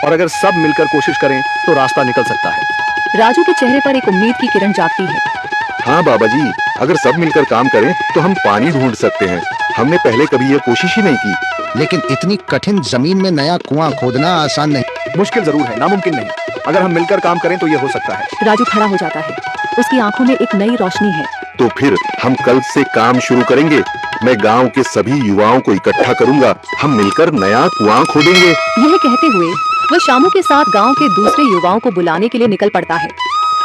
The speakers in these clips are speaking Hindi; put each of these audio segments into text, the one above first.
और अगर सब मिलकर कोशिश करें तो रास्ता निकल सकता है। राजू के चेहरे पर एक उम्मीद की किरण जागती है। हाँ बाबा जी, अगर सब मिलकर काम करें तो हम पानी ढूंढ सकते हैं। हमने पहले कभी ये कोशिश ही नहीं की। लेकिन इतनी कठिन जमीन में नया कुआं खोदना आसान नहीं। मुश्किल जरूर है, नामुमकिन नहीं। अगर हम मिलकर काम करें तो ये हो सकता है। राजू खड़ा हो जाता है, उसकी आंखों में एक नई रोशनी है। तो फिर हम कल से काम शुरू करेंगे। मैं गांव के सभी युवाओं को इकट्ठा करूंगा, हम मिलकर नया कुआं खोदेंगे। यह कहते हुए वह शामू के साथ गांव के दूसरे युवाओं को बुलाने के लिए निकल पड़ता है।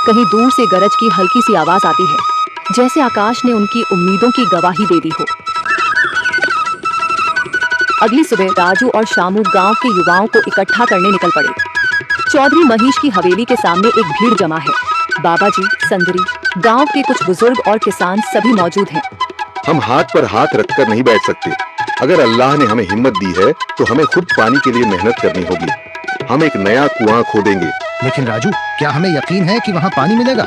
कहीं दूर से गरज की हल्की सी आवाज आती है, जैसे आकाश ने उनकी उम्मीदों की गवाही दे दी हो। अगली सुबह राजू और शामू गांव के युवाओं को इकट्ठा करने निकल पड़े। चौधरी महेश की हवेली के सामने एक भीड़ जमा है। बाबा जी, संदरी, गांव के कुछ बुजुर्ग और किसान सभी मौजूद हैं। हम हाथ पर हाथ रखकर नहीं बैठ सकते। अगर अल्लाह ने हमें हिम्मत दी है तो हमें खुद पानी के लिए मेहनत करनी होगी। हम एक नया कुआं खोदेंगे। लेकिन राजू, क्या हमें यकीन है कि वहाँ पानी मिलेगा?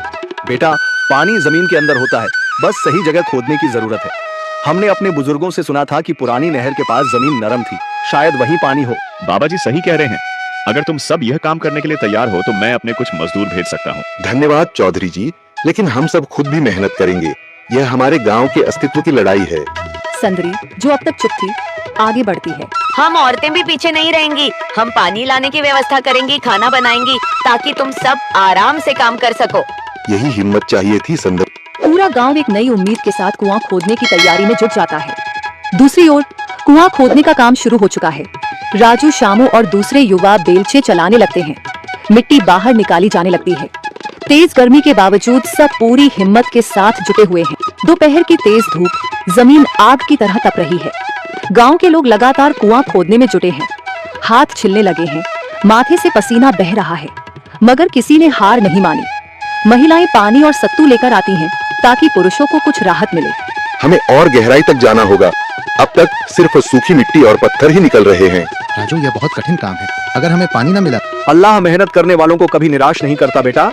बेटा, पानी जमीन के अंदर होता है, बस सही जगह खोदने की जरूरत है। हमने अपने बुजुर्गों से सुना था कि पुरानी नहर के पास जमीन नरम थी, शायद वहीं पानी हो। बाबा जी सही कह रहे हैं। अगर तुम सब यह काम करने के लिए तैयार हो तो मैं अपने कुछ मजदूर भेज सकता हूँ। धन्यवाद चौधरी जी, लेकिन हम सब खुद भी मेहनत करेंगे। यह हमारे गांव के अस्तित्व की लड़ाई है। संदरी, जो अब तक चुप थी, आगे बढ़ती है। हम औरतें भी पीछे नहीं रहेंगी। हम पानी लाने की व्यवस्था करेंगी, खाना बनाएंगी, ताकि तुम सब आराम से काम कर सको। यही हिम्मत चाहिए थी संदर। पूरा गांव एक नई उम्मीद के साथ कुआं खोदने की तैयारी में जुट जाता है। दूसरी ओर कुआं खोदने का काम शुरू हो चुका है। राजू, शामू और दूसरे युवा बेलचे चलाने लगते हैं। मिट्टी बाहर निकाली जाने लगती है। तेज गर्मी के बावजूद सब पूरी हिम्मत के साथ जुटे हुए हैं। दोपहर की तेज धूप, जमीन आग की तरह तप रही है। गांव के लोग लगातार कुआं खोदने में जुटे हैं। हाथ छिलने लगे हैं, माथे से पसीना बह रहा है, मगर किसी ने हार नहीं मानी। महिलाएं पानी और सत्तू लेकर आती हैं ताकि पुरुषों को कुछ राहत मिले। हमें और गहराई तक जाना होगा। अब तक सिर्फ सूखी मिट्टी और पत्थर ही निकल रहे हैं। राजू, यह बहुत कठिन काम है। अगर हमें पानी न मिला। अल्लाह मेहनत करने वालों को कभी निराश नहीं करता बेटा।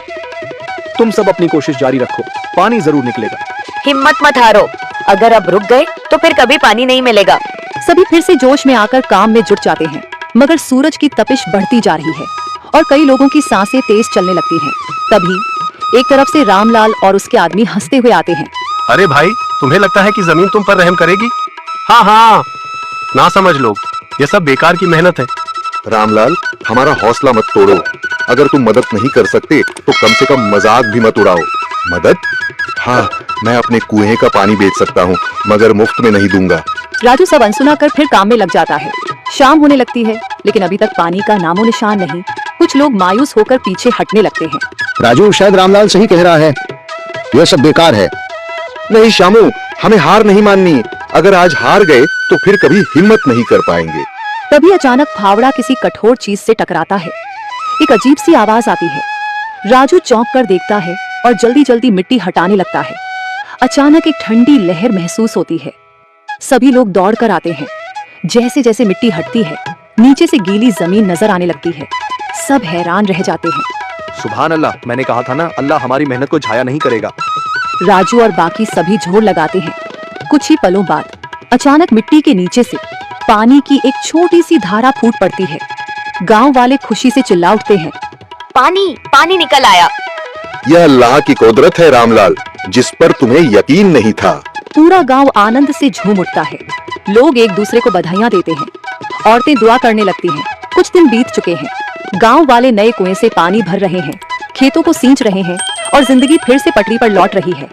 तुम सब अपनी कोशिश जारी रखो, पानी जरूर निकलेगा। हिम्मत मत हारो। अगर अब रुक गए तो फिर कभी पानी नहीं मिलेगा। सभी फिर से जोश में आकर काम में जुट जाते हैं, मगर सूरज की तपिश बढ़ती जा रही है और कई लोगों की सांसें तेज चलने लगती हैं। तभी एक तरफ से रामलाल और उसके आदमी हंसते हुए आते हैं। अरे भाई, तुम्हें लगता है कि जमीन तुम पर रहम करेगी? हाँ हाँ, ना समझ लोग, ये सब बेकार की मेहनत है। रामलाल, हमारा हौसला मत तोड़ो। अगर तुम मदद नहीं कर सकते तो कम से कम मजाक भी मत उड़ाओ। मदद? हाँ, मैं अपने कुएं का पानी बेच सकता हूँ, मगर मुफ्त में नहीं दूंगा। राजू सब अनसुना कर फिर काम में लग जाता है। शाम होने लगती है, लेकिन अभी तक पानी का नामो निशान नहीं। कुछ लोग मायूस होकर पीछे हटने लगते हैं। राजू, शायद रामलाल सही कह रहा है, यह सब बेकार है। नहीं शामू, हमें हार नहीं माननी। अगर आज हार गए तो फिर कभी हिम्मत नहीं कर पाएंगे। तभी अचानक फावड़ा किसी कठोर चीज से टकराता है। एक अजीब सी आवाज आती है। राजू चौंक कर देखता है और जल्दी जल्दी मिट्टी हटाने लगता है। अचानक एक ठंडी लहर महसूस होती है। सभी लोग दौड़ कर आते हैं। जैसे जैसे मिट्टी हटती है, नीचे से गीली जमीन नजर आने लगती है। सब हैरान रह जाते हैं। सुभान अल्लाह, मैंने कहा था ना, अल्लाह हमारी मेहनत को झाया नहीं करेगा। राजू और बाकी सभी जोर लगाते हैं। कुछ ही पलों बाद अचानक मिट्टी के नीचे से पानी की एक छोटी सी धारा फूट पड़ती है। गांव वाले खुशी से चिल्ला उठते हैं। पानी पानी निकल आया। यह अल्लाह की कुदरत है रामलाल, जिस पर तुम्हें यकीन नहीं था। पूरा गांव आनंद से झूम उठता है। लोग एक दूसरे को बधाइयां देते हैं। औरतें दुआ करने लगती हैं। कुछ दिन बीत चुके हैं। गांव वाले नए कुएं से पानी भर रहे हैं, खेतों को सींच रहे हैं और जिंदगी फिर से पटरी पर लौट रही है।